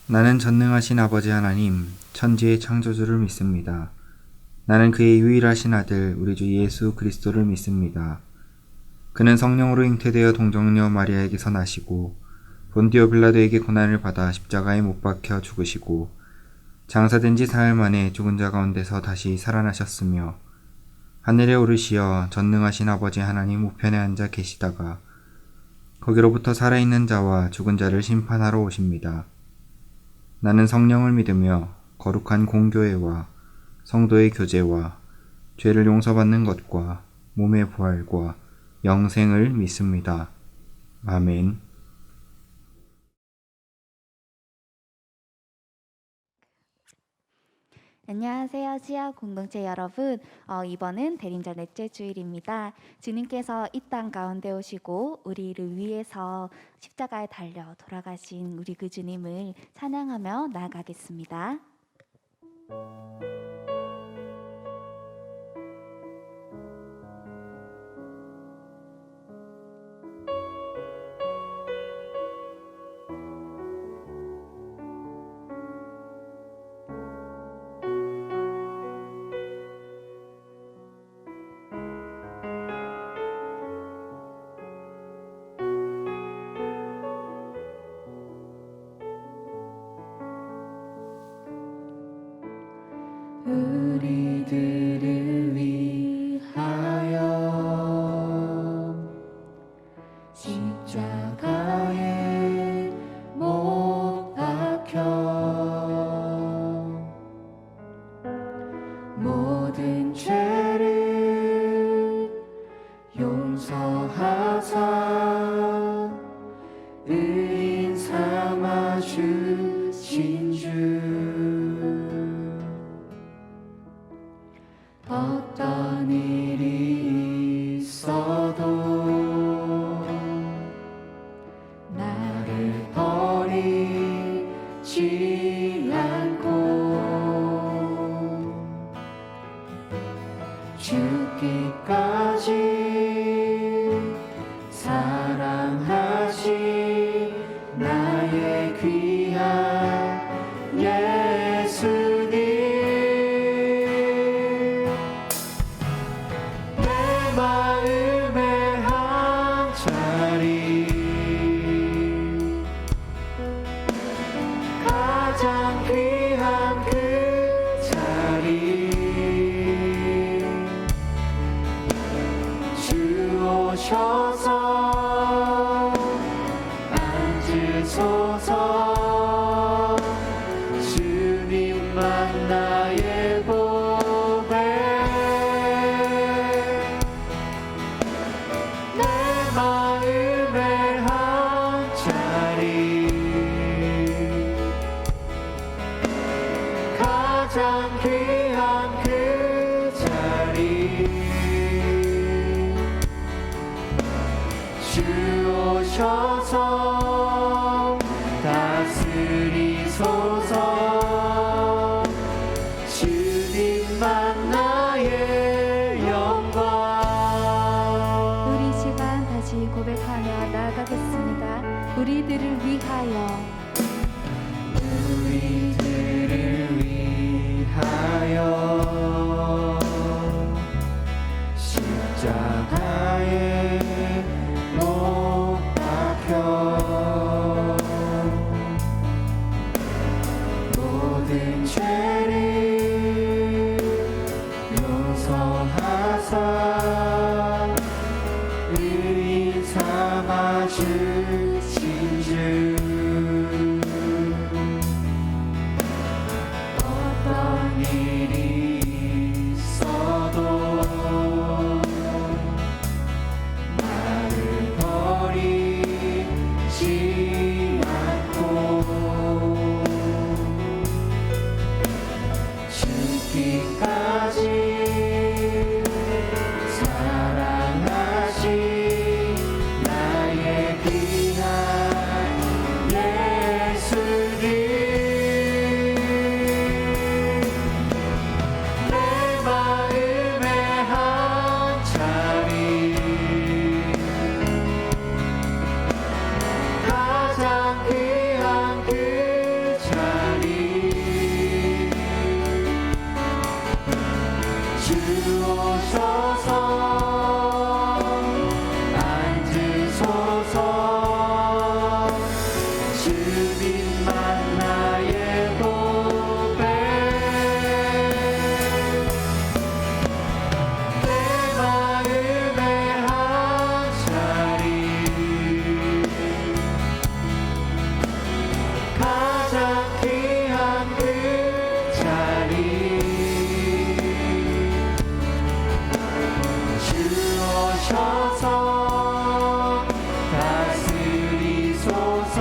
나는 전능하신 아버지 하나님, 천지의 창조주를 믿습니다. 나는 그의 유일하신 아들, 우리 주 예수 그리스도를 믿습니다. 그는 성령으로 잉태되어 동정녀 마리아에게서 나시고 본디오 빌라도에게 고난을 받아 십자가에 못 박혀 죽으시고 장사된 지 사흘 만에 죽은 자 가운데서 다시 살아나셨으며 하늘에 오르시어 전능하신 아버지 하나님 우편에 앉아 계시다가 거기로부터 살아있는 자와 죽은 자를 심판하러 오십니다. 나는 성령을 믿으며 거룩한 공교회와 성도의 교제와 죄를 용서받는 것과 몸의 부활과 영생을 믿습니다. 아멘. 안녕하세요, 시아 공동체 여러분. 이번은 대림절 넷째 주일입니다. 주님께서 이 땅 가운데 오시고 우리를 위해서 십자가에 달려 돌아가신 우리 그 주님을 찬양하며 나아가겠습니다. 우리들을 위하여 십자가에 못 박혀 모든 죄를 용서하사 의인 삼아 주신 주 어떤 일이 있어도 나를 버리지 않고 죽기까지 사랑하신 나의 귀한 예수님 마음의 한 자리 가장 귀한 그 자리 주 오셔서 앉으소서 주님만 나의 보배 내 마음의 한 자리 가장 귀한 그 자리 주 오셔서 다스리소서 주님만 나의 영광 우리 시간 다시 고백하며 나아가겠습니다. 우리들을 위하여 우리들을 위하여 십자가에 못 박혀 모든 죄를 용서하사 의인 삼아 주신 주 어떤 일이 있어도 나를 주옵소서 다스리소서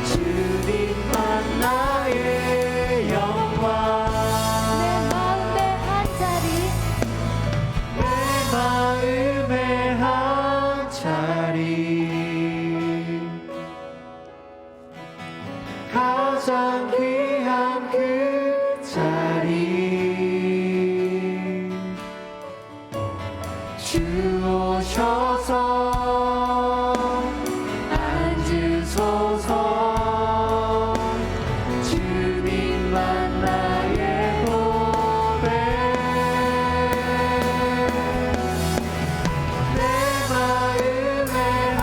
주님만 나의 영광 내 마음의 한 자리 내 마음의 한 자리 가장 귀한 그 자리 주 오셔서 앉으소서 주님만 나의 보배 내 마음의 한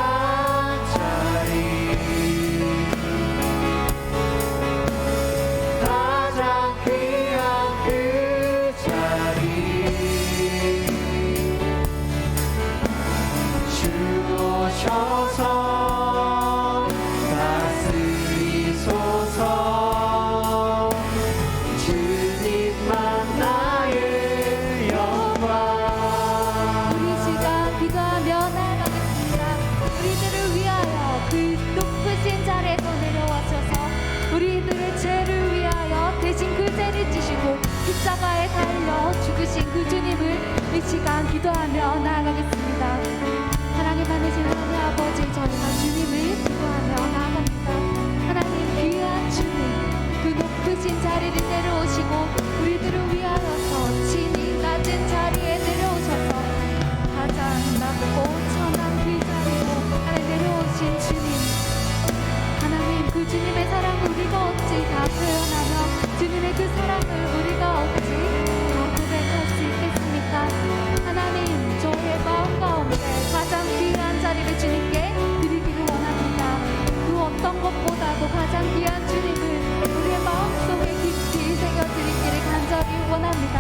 자리 가장 귀한 그 자리 주 오셔서 다스리소서 주님만 나의 영광 우리 시간 기도하며 나아가겠습니다. 우리들을 위하여 그 높으신 자리에서 내려와셔서 우리들의 죄를 위하여 대신 그 죄를 지시고 십자가에 달려 죽으신 그 주님을 이 시간 기도하며 나아가겠습니다. 사랑이 많으신 하나님 아버지, 저희가 주님을 기도하며 나아갑니다. 하나님 귀한 주님, 그 높으신 자리를 내려오시고 우리들을 위하여서 친히 낮은 자리에 내려오셔서 가장 낮고 천한 그 자리로 하나님 내려오신 주님, 하나님 그 주님의 사랑을 우리가 어찌 다 표현하며 주님의 그 사랑을 우리가 어찌 다 고백할 수 있겠습니까? 하나님, 저의 마음 가운데 가장 귀한 자리를 주님께 드리기를 원합니다. 그 어떤 것보다도 가장 귀한 주님을 우리의 마음속에 깊이 새겨드리기를 간절히 원합니다.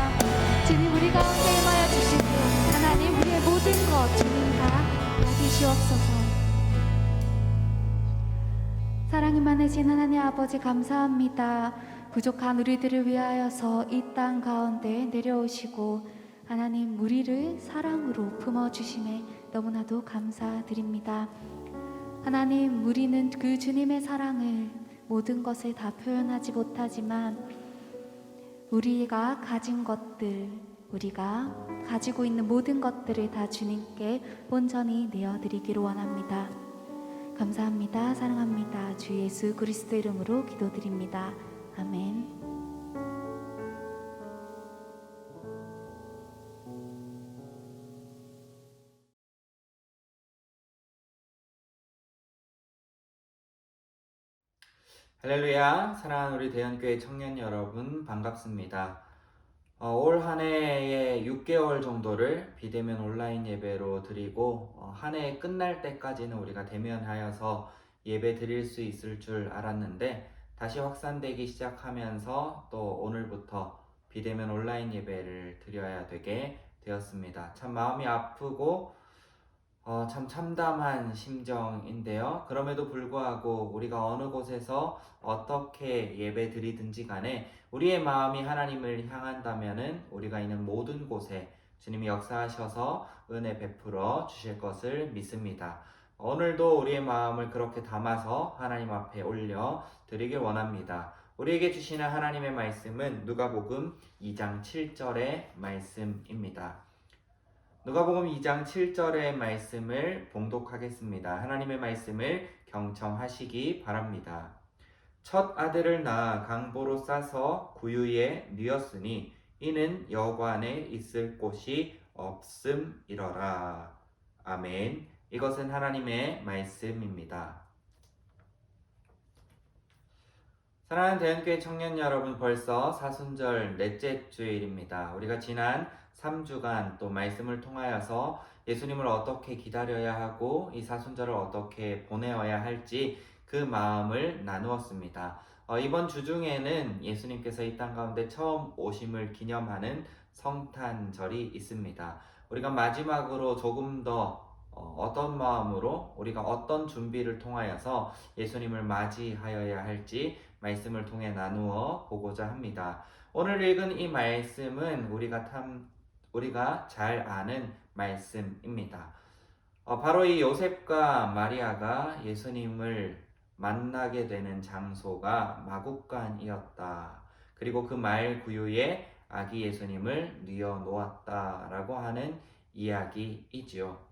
주님, 우리 가운데 임하여 주시고 하나님, 우리의 모든 것 주님 다 받으시옵소서. 사랑이 많으신 하나님 아버지, 감사합니다. 부족한 우리들을 위하여서 이 땅 가운데 내려오시고 하나님 우리를 사랑으로 품어주심에 너무나도 감사드립니다. 하나님, 우리는 그 주님의 사랑을 모든 것을 다 표현하지 못하지만 우리가 가진 것들, 우리가 가지고 있는 모든 것들을 다 주님께 온전히 내어드리기를 원합니다. 감사합니다. 사랑합니다. 주 예수 그리스도 이름으로 기도드립니다. 아멘. 할렐루야, 사랑하는 우리 대연교회 청년 여러분, 반갑습니다. 올 한 해의 6개월 정도를 비대면 온라인 예배로 드리고 한 해 끝날 때까지는 우리가 대면하여서 예배 드릴 수 있을 줄 알았는데 다시 확산되기 시작하면서 또 오늘부터 비대면 온라인 예배를 드려야 되게 되었습니다. 참 마음이 아프고 참 참담한 심정인데요. 그럼에도 불구하고 우리가 어느 곳에서 어떻게 예배 드리든지 간에 우리의 마음이 하나님을 향한다면은 우리가 있는 모든 곳에 주님이 역사하셔서 은혜 베풀어 주실 것을 믿습니다. 오늘도 우리의 마음을 그렇게 담아서 하나님 앞에 올려 드리길 원합니다. 우리에게 주시는 하나님의 말씀은 누가복음 2장 7절의 말씀입니다. 누가복음 2장 7절의 말씀을 봉독하겠습니다. 하나님의 말씀을 경청하시기 바랍니다. 첫 아들을 낳아 강보로 싸서 구유에 뉘었으니 이는 여관에 있을 곳이 없음이러라. 아멘. 이것은 하나님의 말씀입니다. 사랑하는 대연교회 청년 여러분, 벌써 사순절 넷째 주일입니다. 우리가 지난 3주간 또 말씀을 통하여서 예수님을 어떻게 기다려야 하고 이 사순절을 어떻게 보내어야 할지 그 마음을 나누었습니다. 이번 주 중에는 예수님께서 이 땅 가운데 처음 오심을 기념하는 성탄절이 있습니다. 우리가 마지막으로 조금 더 어떤 마음으로 우리가 어떤 준비를 통하여서 예수님을 맞이하여야 할지 말씀을 통해 나누어 보고자 합니다. 오늘 읽은 이 말씀은 우리가 우리가 잘 아는 말씀입니다. 바로 이 요셉과 마리아가 예수님을 만나게 되는 장소가 마구간이었다. 그리고 그 마을 구유에 아기 예수님을 뉘어 놓았다라고 하는 이야기이지요.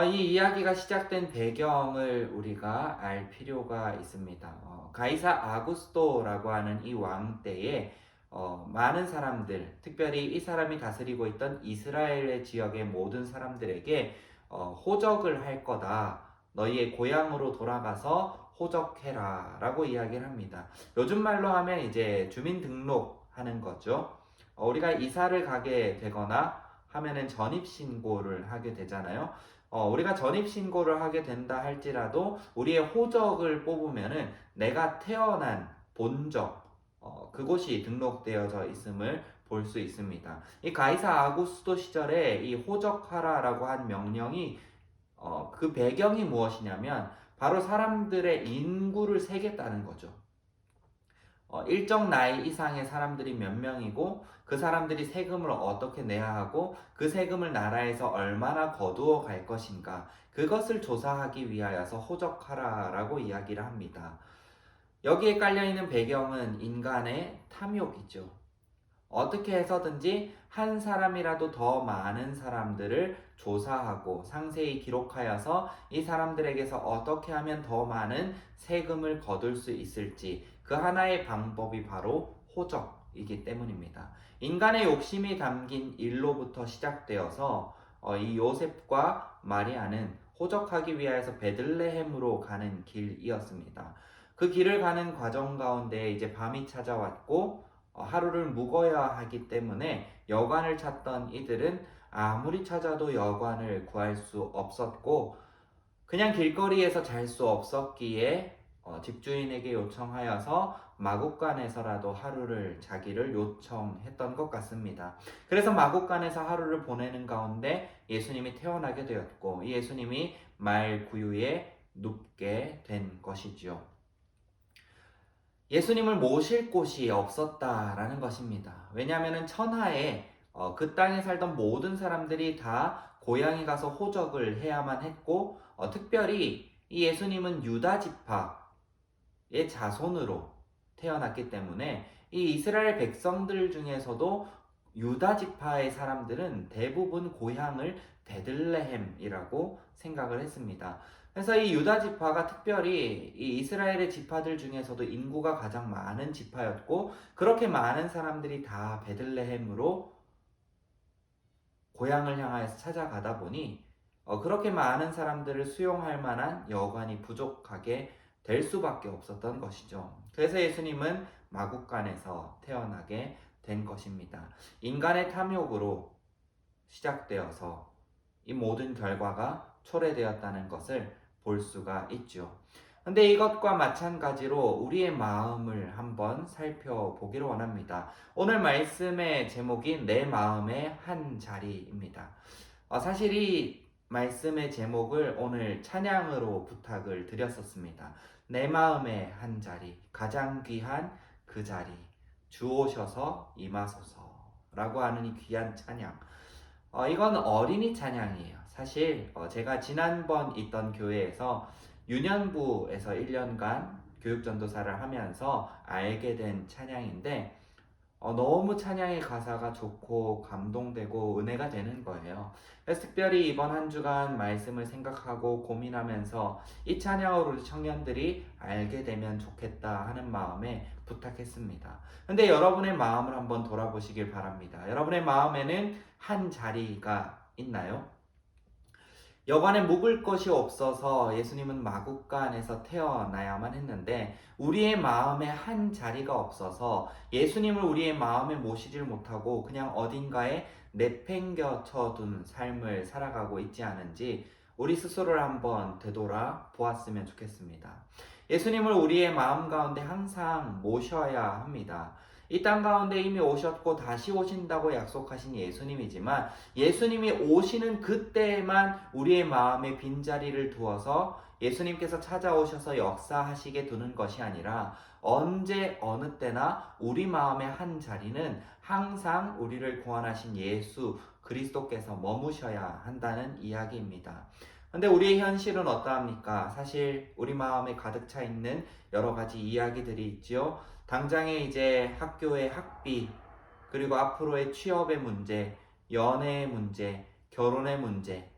이 이야기가 시작된 배경을 우리가 알 필요가 있습니다. 가이사 아구스토라고 하는 이 왕 때에 많은 사람들, 특별히 이 사람이 다스리고 있던 이스라엘의 지역의 모든 사람들에게 호적을 할 거다. 너희의 고향으로 돌아가서 호적해라 라고 이야기를 합니다. 요즘 말로 하면 이제 주민등록하는 거죠. 우리가 이사를 가게 되거나 하면은 전입신고를 하게 되잖아요. 우리가 전입신고를 하게 된다 할지라도 우리의 호적을 뽑으면은 내가 태어난 본적, 그곳이 등록되어져 있음을 볼 수 있습니다. 이 가이사 아구스토 시절에 이 호적하라라고 한 명령이 그 배경이 무엇이냐면 바로 사람들의 인구를 세겠다는 거죠. 일정 나이 이상의 사람들이 몇 명이고 그 사람들이 세금을 어떻게 내야 하고 그 세금을 나라에서 얼마나 거두어 갈 것인가 그것을 조사하기 위하여서 호적하라라고 이야기를 합니다. 여기에 깔려있는 배경은 인간의 탐욕이죠. 어떻게 해서든지 한 사람이라도 더 많은 사람들을 조사하고 상세히 기록하여서 이 사람들에게서 어떻게 하면 더 많은 세금을 거둘 수 있을지 그 하나의 방법이 바로 호적이기 때문입니다. 인간의 욕심이 담긴 일로부터 시작되어서 이 요셉과 마리아는 호적하기 위하여서 베들레헴으로 가는 길이었습니다. 그 길을 가는 과정 가운데 이제 밤이 찾아왔고 하루를 묵어야 하기 때문에 여관을 찾던 이들은 아무리 찾아도 여관을 구할 수 없었고 그냥 길거리에서 잘 수 없었기에 집주인에게 요청하여서 마국간에서라도 하루를 자기를 요청했던 것 같습니다. 그래서 마국간에서 하루를 보내는 가운데 예수님이 태어나게 되었고 이 예수님이 마을 구유에 눕게 된 것이지요. 예수님을 모실 곳이 없었다라는 것입니다. 왜냐하면 천하에 그 땅에 살던 모든 사람들이 다 고향에 가서 호적을 해야만 했고 특별히 이 예수님은 유다 지파의 자손으로 태어났기 때문에 이 이스라엘 백성들 중에서도 유다 지파의 사람들은 대부분 고향을 베들레헴이라고 생각을 했습니다. 그래서 이 유다 지파가 특별히 이 이스라엘의 지파들 중에서도 인구가 가장 많은 지파였고 그렇게 많은 사람들이 다 베들레헴으로 고향을 향하여서 찾아가다 보니 그렇게 많은 사람들을 수용할 만한 여관이 부족하게 될 수밖에 없었던 것이죠. 그래서 예수님은 마국간에서 태어나게 된 것입니다. 인간의 탐욕으로 시작되어서 이 모든 결과가 초래되었다는 것을 볼 수가 있죠. 근데 이것과 마찬가지로 우리의 마음을 한번 살펴보기를 원합니다. 오늘 말씀의 제목이 내 마음의 한 자리입니다. 사실 이 말씀의 제목을 오늘 찬양으로 부탁을 드렸었습니다. 내 마음의 한 자리, 가장 귀한 그 자리, 주 오셔서 임하소서라고 하는 이 귀한 찬양. 이건 어린이 찬양이에요. 사실 제가 지난번 있던 교회에서 유년부에서 1년간 교육전도사를 하면서 알게 된 찬양인데 너무 찬양의 가사가 좋고 감동되고 은혜가 되는 거예요. 그래서 특별히 이번 한 주간 말씀을 생각하고 고민하면서 이 찬양을 우리 청년들이 알게 되면 좋겠다 하는 마음에 부탁했습니다. 근데 여러분의 마음을 한번 돌아보시길 바랍니다. 여러분의 마음에는 한 자리가 있나요? 여관에 묵을 것이 없어서 예수님은 마국간에서 태어나야만 했는데 우리의 마음에 한 자리가 없어서 예수님을 우리의 마음에 모시질 못하고 그냥 어딘가에 내팽겨쳐둔 삶을 살아가고 있지 않은지 우리 스스로를 한번 되돌아 보았으면 좋겠습니다. 예수님을 우리의 마음 가운데 항상 모셔야 합니다. 이 땅 가운데 이미 오셨고 다시 오신다고 약속하신 예수님이지만 예수님이 오시는 그때에만 우리의 마음에 빈자리를 두어서 예수님께서 찾아오셔서 역사하시게 두는 것이 아니라 언제 어느 때나 우리 마음의 한 자리는 항상 우리를 구원하신 예수 그리스도께서 머무셔야 한다는 이야기입니다. 근데 우리의 현실은 어떠합니까? 사실 우리 마음에 가득 차 있는 여러 가지 이야기들이 있지요. 당장에 이제 학교의 학비, 그리고 앞으로의 취업의 문제, 연애의 문제, 결혼의 문제,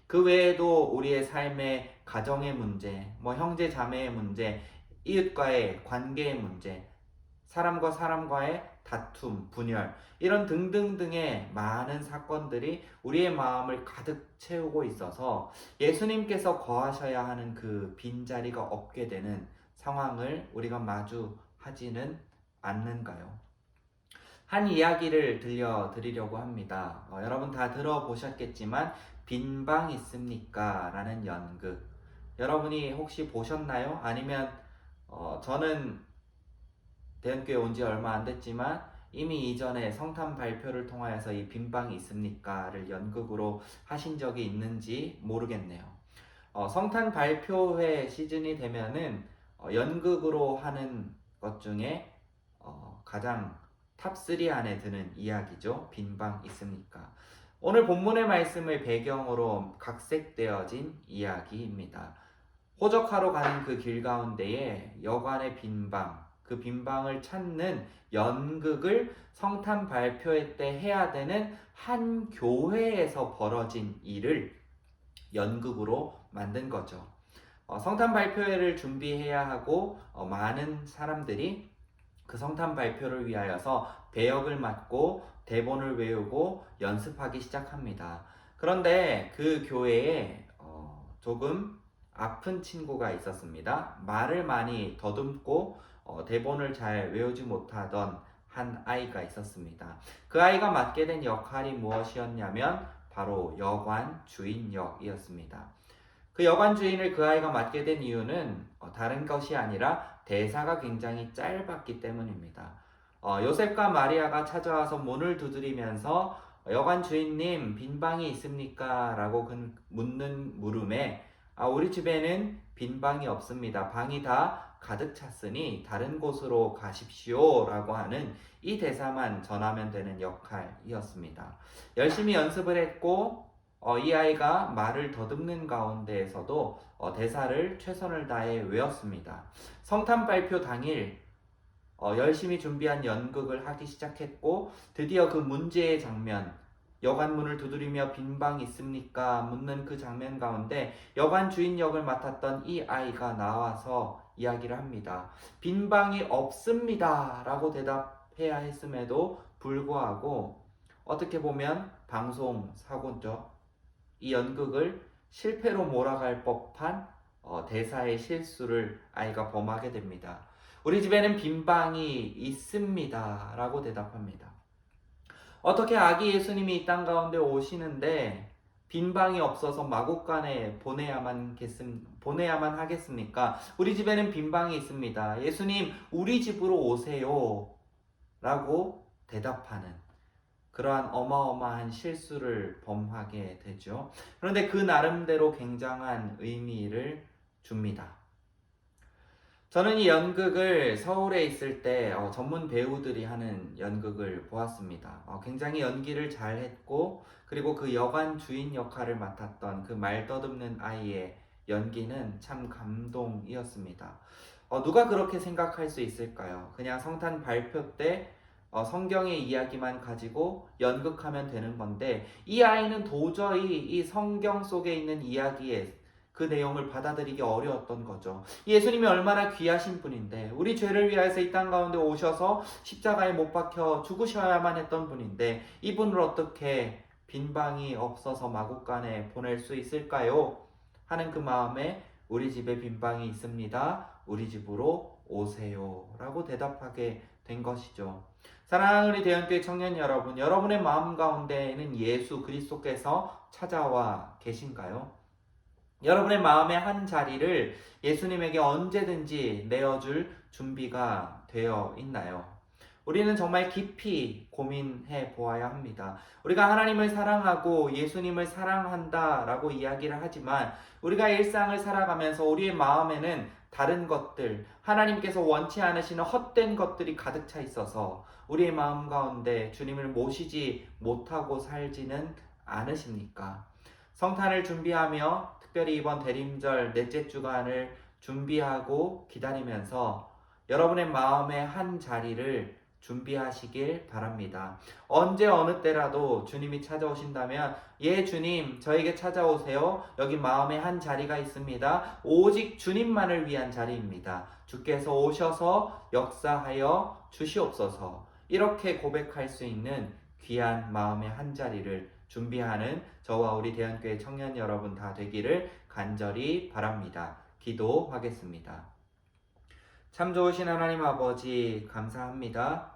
그 외에도 우리의 삶의 가정의 문제, 뭐 형제 자매의 문제, 이웃과의 관계의 문제, 사람과 사람과의 다툼, 분열, 이런 등등등의 많은 사건들이 우리의 마음을 가득 채우고 있어서 예수님께서 거하셔야 하는 그 빈자리가 없게 되는 상황을 우리가 마주하지는 않는가요? 한 이야기를 들려드리려고 합니다. 여러분 다 들어보셨겠지만 빈방 있습니까? 라는 연극. 여러분이 혹시 보셨나요? 아니면 저는 대형교회 온 지 얼마 안 됐지만 이미 이전에 성탄 발표를 통하여서 이 빈방이 있습니까?를 연극으로 하신 적이 있는지 모르겠네요. 성탄 발표회 시즌이 되면은 연극으로 하는 것 중에 가장 탑3 안에 드는 이야기죠. 빈방 있습니까? 오늘 본문의 말씀을 배경으로 각색되어진 이야기입니다. 호적하러 가는 그 길 가운데에 여관의 빈방, 그 빈방을 찾는 연극을 성탄 발표회 때 해야 되는 한 교회에서 벌어진 일을 연극으로 만든 거죠. 성탄 발표회를 준비해야 하고 많은 사람들이 그 성탄 발표를 위하여서 배역을 맡고 대본을 외우고 연습하기 시작합니다. 그런데 그 교회에 조금 아픈 친구가 있었습니다. 말을 많이 더듬고 대본을 잘 외우지 못하던 한 아이가 있었습니다. 그 아이가 맡게 된 역할이 무엇이었냐면 바로 여관 주인 역이었습니다. 그 여관 주인을 그 아이가 맡게 된 이유는 다른 것이 아니라 대사가 굉장히 짧았기 때문입니다. 요셉과 마리아가 찾아와서 문을 두드리면서 여관 주인님 빈방이 있습니까? 라고 묻는 물음에 우리 집에는 빈방이 없습니다. 방이 다 가득 찼으니 다른 곳으로 가십시오 라고 하는 이 대사만 전하면 되는 역할이었습니다. 열심히 연습을 했고 이 아이가 말을 더듬는 가운데에서도 대사를 최선을 다해 외웠습니다. 성탄 발표 당일 열심히 준비한 연극을 하기 시작했고 드디어 그 문제의 장면, 여관문을 두드리며 빈방 있습니까? 묻는 그 장면 가운데 여관 주인 역을 맡았던 이 아이가 나와서 이야기를 합니다. 빈방이 없습니다 라고 대답해야 했음에도 불구하고 어떻게 보면 방송 사고죠. 이 연극을 실패로 몰아갈 법한 대사의 실수를 아이가 범하게 됩니다. 우리 집에는 빈방이 있습니다 라고 대답합니다. 어떻게 아기 예수님이 이 땅 가운데 오시는데 빈방이 없어서 마구간에 보내야만 하겠습니까? 우리 집에는 빈방이 있습니다. 예수님 우리 집으로 오세요 라고 대답하는 그러한 어마어마한 실수를 범하게 되죠. 그런데 그 나름대로 굉장한 의미를 줍니다. 저는 이 연극을 서울에 있을 때 전문 배우들이 하는 연극을 보았습니다. 굉장히 연기를 잘했고 그리고 그 여관 주인 역할을 맡았던 그 말더듬는 아이의 연기는 참 감동이었습니다. 누가 그렇게 생각할 수 있을까요? 그냥 성탄 발표 때 성경의 이야기만 가지고 연극하면 되는 건데 이 아이는 도저히 이 성경 속에 있는 이야기에 그 내용을 받아들이기 어려웠던 거죠. 예수님이 얼마나 귀하신 분인데 우리 죄를 위하여서 이 땅 가운데 오셔서 십자가에 못 박혀 죽으셔야만 했던 분인데 이분을 어떻게 빈방이 없어서 마구간에 보낼 수 있을까요? 하는 그 마음에 우리 집에 빈방이 있습니다. 우리 집으로 오세요 라고 대답하게 된 것이죠. 사랑하는 우리 대형교회 청년 여러분, 여러분의 마음 가운데에는 예수 그리스도께서 찾아와 계신가요? 여러분의 마음의 한 자리를 예수님에게 언제든지 내어줄 준비가 되어 있나요? 우리는 정말 깊이 고민해 보아야 합니다. 우리가 하나님을 사랑하고 예수님을 사랑한다라고 이야기를 하지만 우리가 일상을 살아가면서 우리의 마음에는 다른 것들, 하나님께서 원치 않으시는 헛된 것들이 가득 차 있어서 우리의 마음 가운데 주님을 모시지 못하고 살지는 않으십니까? 성탄을 준비하며 특별히 이번 대림절 넷째 주간을 준비하고 기다리면서 여러분의 마음의 한 자리를 준비하시길 바랍니다. 언제 어느 때라도 주님이 찾아오신다면 예 주님 저에게 찾아오세요. 여기 마음에 한 자리가 있습니다. 오직 주님만을 위한 자리입니다. 주께서 오셔서 역사하여 주시옵소서. 이렇게 고백할 수 있는 귀한 마음의 한 자리를 준비하는 저와 우리 대한교회 청년 여러분 다 되기를 간절히 바랍니다. 기도하겠습니다. 참 좋으신 하나님 아버지 감사합니다.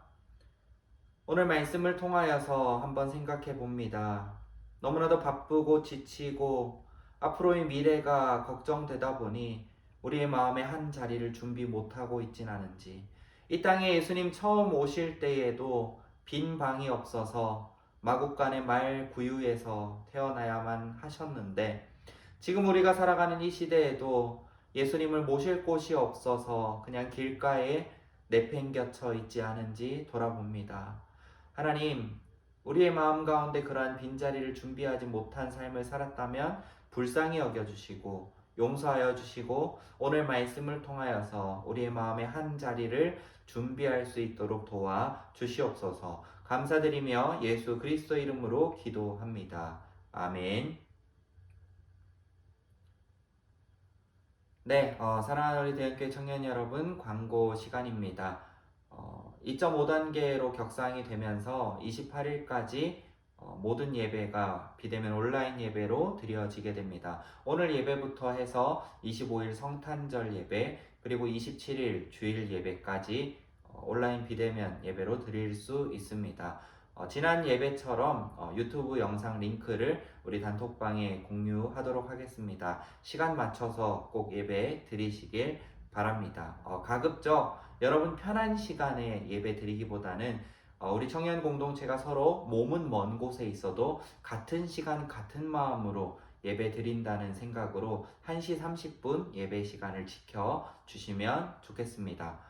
오늘 말씀을 통하여서 한번 생각해 봅니다. 너무나도 바쁘고 지치고 앞으로의 미래가 걱정되다 보니 우리의 마음의 한 자리를 준비 못하고 있진 않은지, 이 땅에 예수님 처음 오실 때에도 빈 방이 없어서 마국간의 말 구유에서 태어나야만 하셨는데 지금 우리가 살아가는 이 시대에도 예수님을 모실 곳이 없어서 그냥 길가에 내팽겨쳐 있지 않은지 돌아봅니다. 하나님, 우리의 마음 가운데 그러한 빈자리를 준비하지 못한 삶을 살았다면 불쌍히 여겨주시고 용서하여 주시고 오늘 말씀을 통하여서 우리의 마음의 한 자리를 준비할 수 있도록 도와 주시옵소서. 감사드리며 예수 그리스도 이름으로 기도합니다. 아멘. 네, 사랑하는 우리 대학교의 청년 여러분, 광고 시간입니다. 2.5단계로 격상이 되면서 28일까지 모든 예배가 비대면 온라인 예배로 드려지게 됩니다. 오늘 예배부터 해서 25일 성탄절 예배, 그리고 27일 주일 예배까지 온라인 비대면 예배로 드릴 수 있습니다. 지난 예배처럼 유튜브 영상 링크를 우리 단톡방에 공유하도록 하겠습니다. 시간 맞춰서 꼭 예배 드리시길 바랍니다. 가급적 여러분 편한 시간에 예배 드리기보다는 우리 청년 공동체가 서로 몸은 먼 곳에 있어도 같은 시간 같은 마음으로 예배 드린다는 생각으로 1시 30분 예배 시간을 지켜주시면 좋겠습니다.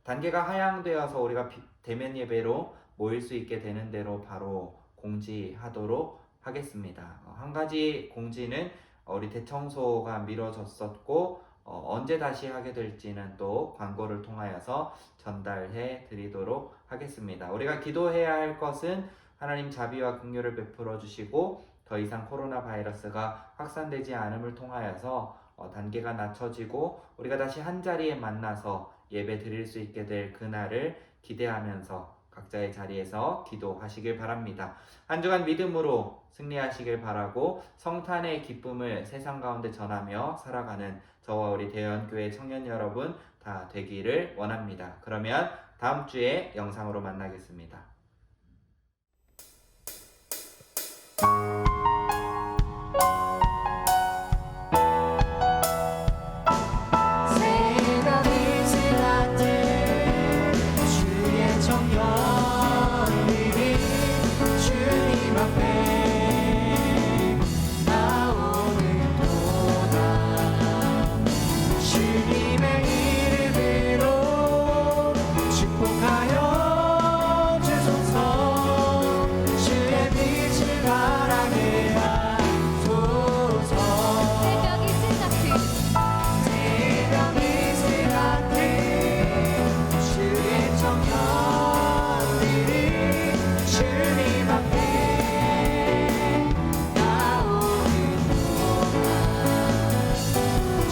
단계가 하향되어서 우리가 대면 예배로 모일 수 있게 되는 대로 바로 공지하도록 하겠습니다. 한 가지 공지는 우리 대청소가 미뤄졌었고 언제 다시 하게 될지는 또 광고를 통하여서 전달해 드리도록 하겠습니다. 우리가 기도해야 할 것은 하나님 자비와 긍휼을 베풀어 주시고 더 이상 코로나 바이러스가 확산되지 않음을 통하여서 단계가 낮춰지고 우리가 다시 한 자리에 만나서 예배 드릴 수 있게 될 그날을 기대하면서 각자의 자리에서 기도하시길 바랍니다. 한 주간 믿음으로 승리하시길 바라고 성탄의 기쁨을 세상 가운데 전하며 살아가는 저와 우리 대연교회 청년 여러분 다 되기를 원합니다. 그러면 다음 주에 영상으로 만나겠습니다. 새벽이 지날 때 주의 청년들이 주님 앞에 나오는도다. 주님의 이름으로 축복하여 주소서. 주의 빛을 바라게 하소서. 새벽이 지났듯 새벽이 지났듯 주의 청년들이 주님 앞에 나오는도다.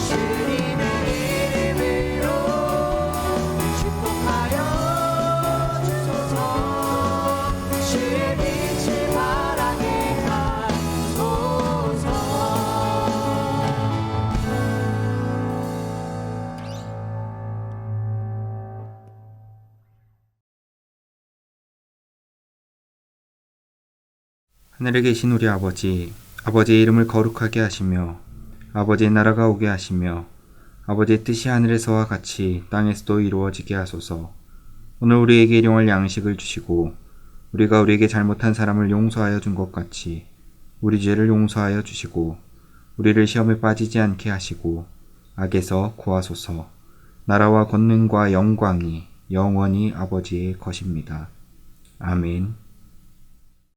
주님의 이름으로 축복하여 주소서. 주의 빛을 바라게 하소서. 하늘에 계신 우리 아버지, 아버지의 이름을 거룩하게 하시며 아버지의 나라가 오게 하시며 아버지의 뜻이 하늘에서와 같이 땅에서도 이루어지게 하소서. 오늘 우리에게 일용할 양식을 주시고 우리가 우리에게 잘못한 사람을 용서하여 준 것 같이 우리 죄를 용서하여 주시고 우리를 시험에 빠지지 않게 하시고 악에서 구하소서. 나라와 권능과 영광이 영원히 아버지의 것입니다. 아멘.